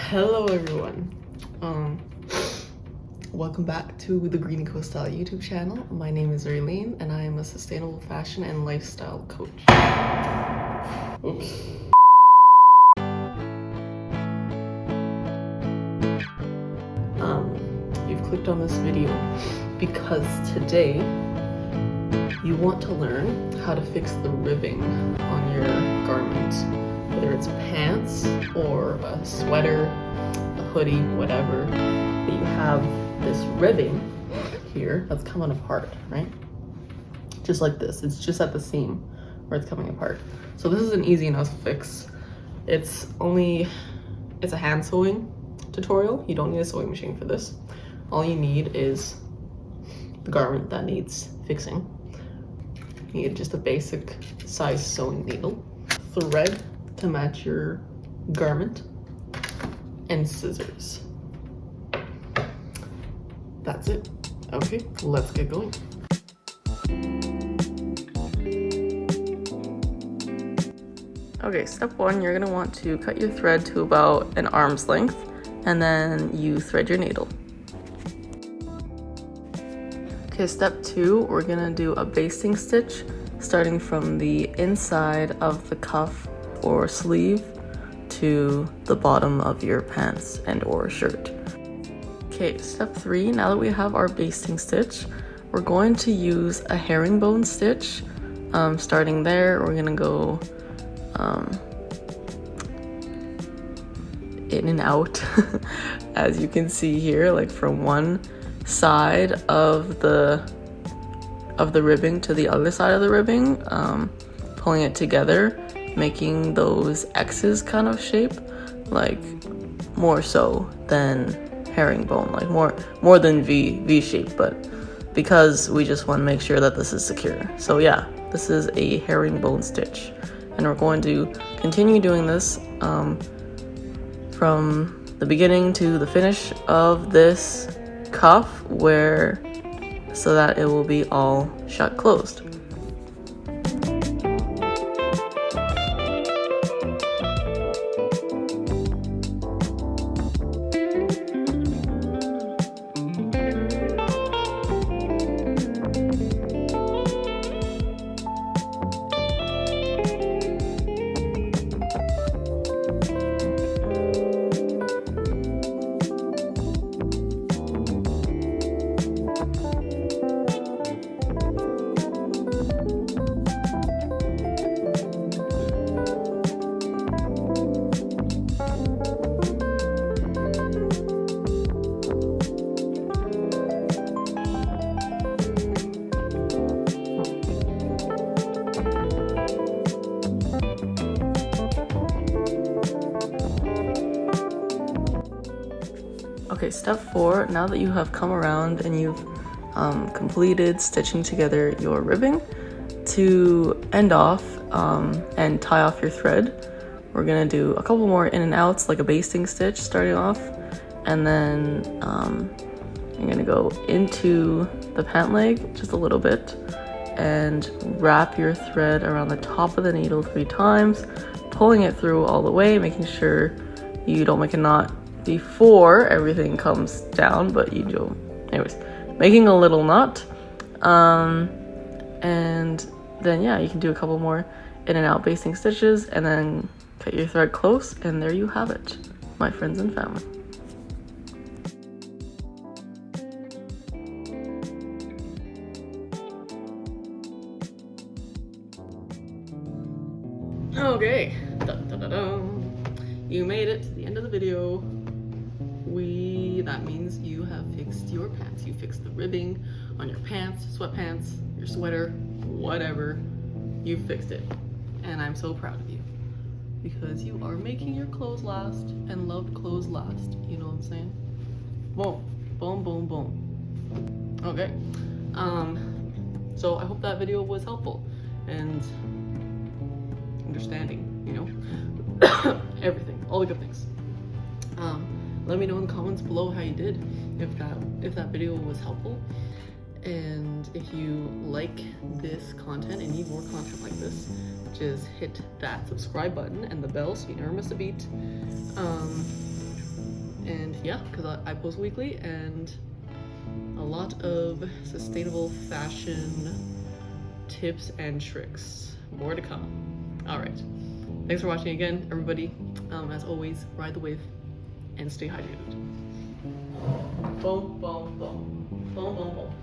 Hello everyone. Welcome back to the GreenecoStyle YouTube channel. My name is Raylene and I am a sustainable fashion and lifestyle coach. Oops. You've clicked on this video because today you want to learn how to fix the ribbing on your garment, whether it's pants or a sweater, a hoodie, whatever, but you have this ribbing here that's coming apart, right? Just like this. It's just at the seam where it's coming apart. So this is an easy enough fix. It's a hand sewing tutorial. You don't need a sewing machine for this. All you need is the garment that needs fixing. You need just a basic size sewing needle, thread to match your garment, and scissors. That's it. Okay, let's get going. Okay, step one, you're gonna want to cut your thread to about an arm's length, and then you thread your needle. Okay, step two, we're gonna do a basting stitch starting from the inside of the cuff or sleeve to the bottom of your pants and or shirt. Okay, step three, now that we have our basting stitch, we're going to use a herringbone stitch. Starting there, we're gonna go in and out, as you can see here, like from one side of the ribbing to the other side of the ribbing, pulling it together, making those X's kind of shape, like more so than herringbone, like more than V shape, but because we just want to make sure that this is secure. So yeah, this is a herringbone stitch, and we're going to continue doing this from the beginning to the finish of this cuff, so that it will be all shut closed. Okay, step four, now that you have come around and you've completed stitching together your ribbing, to end off and tie off your thread, we're gonna do a couple more in and outs, like a basting stitch starting off, and then you're gonna go into the pant leg just a little bit and wrap your thread around the top of the needle 3 times, pulling it through all the way, making sure you don't make a knot before everything comes down, but you do. Anyways, making a little knot, and then yeah, you can do a couple more in and out basting stitches, and then cut your thread close, and there you have it, my friends and family. Okay, you made it to the end of the video. That means you have fixed your pants. You fixed the ribbing on your pants, sweatpants, your sweater, whatever. You fixed it. And I'm so proud of you, because you are making your clothes last, and loved clothes last. You know what I'm saying? Boom, boom, boom, boom. Okay. So I hope that video was helpful and understanding, you know, everything, all the good things. Let me know in the comments below how you did, if that video was helpful, and if you like this content and need more content like this, just hit that subscribe button and the bell so you never miss a beat. And yeah, because I post weekly, and a lot of sustainable fashion tips and tricks. More to come. All right. Thanks for watching again, everybody. As always, ride the wave and stay hydrated. Boom, boom, boom. Boom, boom, boom.